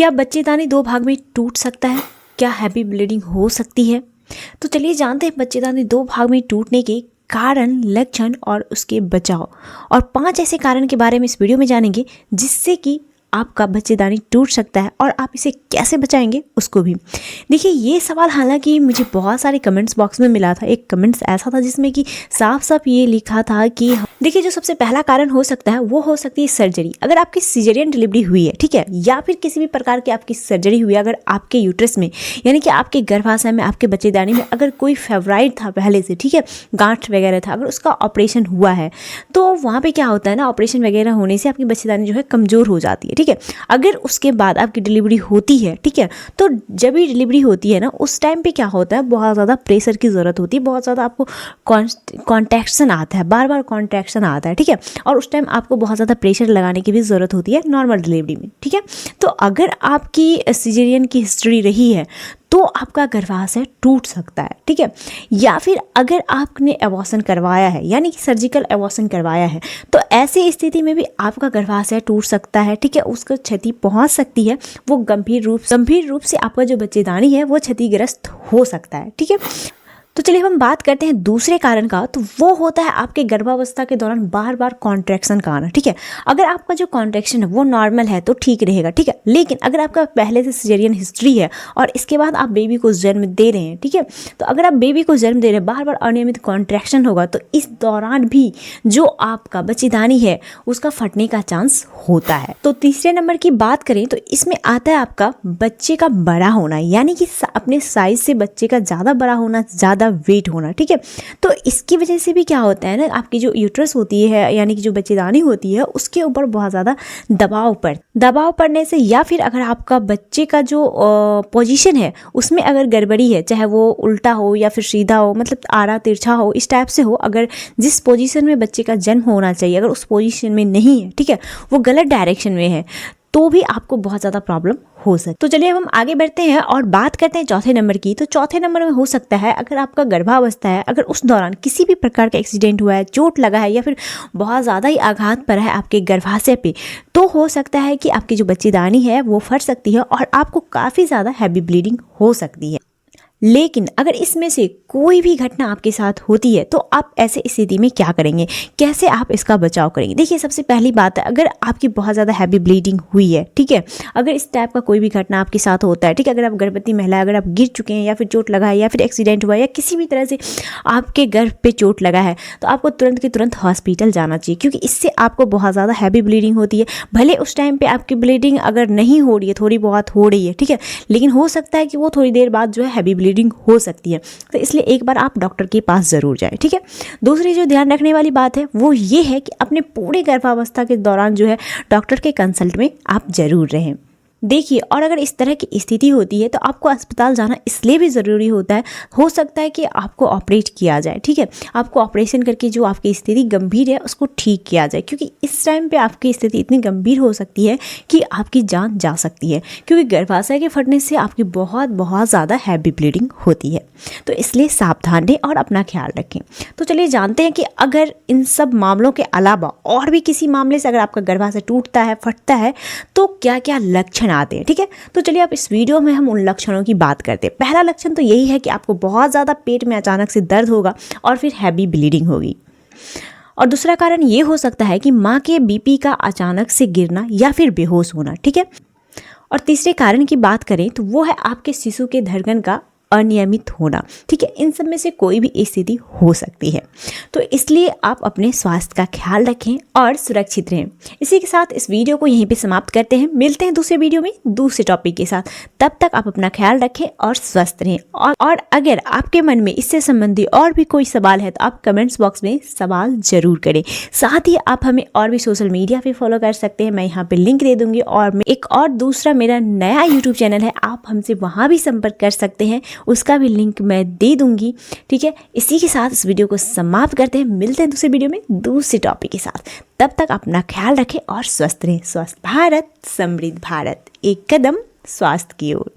क्या बच्चेदानी 2 भाग में टूट सकता है? क्या हैवी ब्लीडिंग हो सकती है? तो चलिए जानते हैं बच्चेदानी 2 भाग में टूटने के कारण, लक्षण और उसके बचाव, और 5 ऐसे कारण के बारे में इस वीडियो में जानेंगे जिससे कि आपका बच्चेदानी टूट सकता है और आप इसे कैसे बचाएंगे उसको भी। देखिए ये सवाल हालांकि मुझे बहुत सारे कमेंट्स बॉक्स में मिला था। एक कमेंट्स ऐसा था जिसमें कि साफ साफ ये लिखा था कि देखिए जो सबसे पहला कारण हो सकता है वो हो सकती है सर्जरी। अगर आपकी सिजेरियन डिलीवरी हुई है, ठीक है, या फिर किसी भी प्रकार की आपकी सर्जरी हुई है, अगर आपके यूट्रस में यानी कि आपके गर्भाशय में, आपके बच्चेदानी में अगर कोई फेब्राइड था पहले से, ठीक है, गांठ वगैरह था, अगर उसका ऑपरेशन हुआ है तो वहाँ पे क्या होता है ना, ऑपरेशन वगैरह होने से आपकी बच्चेदानी जो है कमज़ोर हो जाती है, ठीक है। अगर उसके बाद आपकी डिलीवरी होती है, ठीक है, तो जब भी डिलीवरी होती है ना उस टाइम पे क्या होता है, बहुत ज़्यादा प्रेशर की ज़रूरत होती है, बहुत ज़्यादा आपको कॉन्ट्रैक्शन आता है, बार बार कॉन्ट्रैक्शन आता है, ठीक है, और उस टाइम आपको बहुत ज़्यादा प्रेशर लगाने की भी ज़रूरत होती है नॉर्मल डिलीवरी में, ठीक है। तो अगर आपकी सिजेरियन की हिस्ट्री रही है तो आपका गर्भाशय टूट सकता है, ठीक है। या फिर अगर आपने एबॉर्शन करवाया है यानी कि सर्जिकल एबॉर्शन करवाया है तो ऐसी स्थिति में भी आपका गर्भाशय टूट सकता है, ठीक है, उसको क्षति पहुंच सकती है, वो गंभीर रूप से आपका जो बच्चेदानी है वो क्षतिग्रस्त हो सकता है, ठीक है। तो चलिए हम बात करते हैं दूसरे कारण का, तो वो होता है आपके गर्भावस्था के दौरान बार बार कॉन्ट्रैक्शन का आना, ठीक है। अगर आपका जो कॉन्ट्रैक्शन है वो नॉर्मल है तो ठीक रहेगा, ठीक है, लेकिन अगर आपका पहले से सिजेरियन हिस्ट्री है और इसके बाद आप बेबी को जन्म दे रहे हैं, ठीक है, तो अगर आप बेबी को जन्म दे रहे हैं, बार बार अनियमित कॉन्ट्रैक्शन होगा तो इस दौरान भी जो आपका बच्चेदानी है उसका फटने का चांस होता है। तो तीसरे नंबर की बात करें तो इसमें आता है आपका बच्चे का बड़ा होना, यानी कि अपने साइज से बच्चे का ज़्यादा बड़ा होना, ज़्यादा वेट होना, ठीक है। तो इसकी वजह से भी क्या होता है ना, आपकी जो यूट्रस होती है यानी कि जो बच्चेदानी होती है उसके ऊपर बहुत ज़्यादा दबाव पड़ने से, या फिर अगर आपका बच्चे का जो पोजीशन है उसमें अगर गड़बड़ी है, चाहे वो उल्टा हो या फिर सीधा हो, मतलब आड़ा तिरछा हो, इस टाइप से हो, अगर जिस पोजीशन में बच्चे का जन्म होना चाहिए अगर उस पोजीशन में नहीं है, ठीक है, वो गलत डायरेक्शन में है, तो भी आपको बहुत ज़्यादा प्रॉब्लम हो सकती है। तो चलिए अब हम आगे बढ़ते हैं और बात करते हैं चौथे नंबर की। तो चौथे नंबर में हो सकता है अगर आपका गर्भावस्था है, अगर उस दौरान किसी भी प्रकार का एक्सीडेंट हुआ है, चोट लगा है या फिर बहुत ज़्यादा ही आघात पड़ा है आपके गर्भाशय पे, तो हो सकता है कि आपकी जो बच्चेदानी है वो फट सकती है और आपको काफ़ी ज़्यादा हैवी ब्लीडिंग हो सकती है। लेकिन अगर इसमें से कोई भी घटना आपके साथ होती है तो आप ऐसे स्थिति में क्या करेंगे, कैसे आप इसका बचाव करेंगे? देखिए सबसे पहली बात है, अगर आपकी बहुत ज़्यादा हैवी ब्लीडिंग हुई है, ठीक है, अगर इस टाइप का कोई भी घटना आपके साथ होता है, ठीक है, अगर आप गर्भवती महिला, अगर आप गिर चुके हैं या फिर चोट लगा है या फिर एक्सीडेंट हुआ है या किसी भी तरह से आपके गर्भ पे चोट लगा है, तो आपको तुरंत के तुरंत हॉस्पिटल जाना चाहिए, क्योंकि इससे आपको बहुत ज़्यादा हैवी ब्लीडिंग होती है। भले उस टाइम पर आपकी ब्लीडिंग अगर नहीं हो रही है, थोड़ी बहुत हो रही है, ठीक है, लेकिन हो सकता है कि वो थोड़ी देर बाद जो है हैवी ब्लीडिंग हो सकती है, तो इसलिए एक बार आप डॉक्टर के पास ज़रूर जाएं, ठीक है। दूसरी जो ध्यान रखने वाली बात है वो ये है कि अपने पूरे गर्भावस्था के दौरान जो है डॉक्टर के कंसल्ट में आप ज़रूर रहें। देखिए, और अगर इस तरह की स्थिति होती है तो आपको अस्पताल जाना इसलिए भी ज़रूरी होता है, हो सकता है कि आपको ऑपरेट किया जाए, ठीक है, आपको ऑपरेशन करके जो आपकी स्थिति गंभीर है उसको ठीक किया जाए, क्योंकि इस टाइम पे आपकी स्थिति इतनी गंभीर हो सकती है कि आपकी जान जा सकती है, क्योंकि गर्भाशय के फटने से आपकी बहुत ज़्यादा हैवी ब्लीडिंग होती है। तो इसलिए सावधान रहें और अपना ख्याल रखें। तो चलिए जानते हैं कि अगर इन सब मामलों के अलावा और भी किसी मामले से अगर आपका गर्भाशय टूटता है, फटता है, तो क्या क्या लक्षण आते हैं, ठीक है। तो चलिए अब इस वीडियो में हम उन लक्षणों की बात करते हैं। पहला लक्षण तो यही है कि आपको बहुत ज़्यादा पेट में अचानक से दर्द होगा और फिर हैवी ब्लीडिंग होगी। और दूसरा कारण ये हो सकता है कि माँ के बीपी का अचानक से गिरना या फिर बेहोश होना, ठीक है। और तीसरे कारण की बात करें तो वो है आपके शिशु के धड़कन का अनियमित होना, ठीक है। इन सब में से कोई भी स्थिति हो सकती है, तो इसलिए आप अपने स्वास्थ्य का ख्याल रखें और सुरक्षित रहें। इसी के साथ इस वीडियो को यहीं पे समाप्त करते हैं। मिलते हैं दूसरे वीडियो में दूसरे टॉपिक के साथ। तब तक आप अपना ख्याल रखें और स्वस्थ रहें। और अगर आपके मन में इससे संबंधी और भी कोई सवाल है तो आप कमेंट्स बॉक्स में सवाल जरूर करें। साथ ही आप हमें और भी सोशल मीडिया पे फॉलो कर सकते हैं, मैं यहाँ पे लिंक दे दूंगी। और एक और दूसरा मेरा नया यूट्यूब चैनल है, आप हमसे वहाँ भी संपर्क कर सकते हैं, उसका भी लिंक मैं दे दूंगी, ठीक है। इसी के साथ इस वीडियो को समाप्त करते हैं। मिलते हैं दूसरे वीडियो में दूसरे टॉपिक के साथ। तब तक अपना ख्याल रखें और स्वस्थ रहें। स्वस्थ भारत समृद्ध भारत, एक कदम स्वास्थ्य की ओर।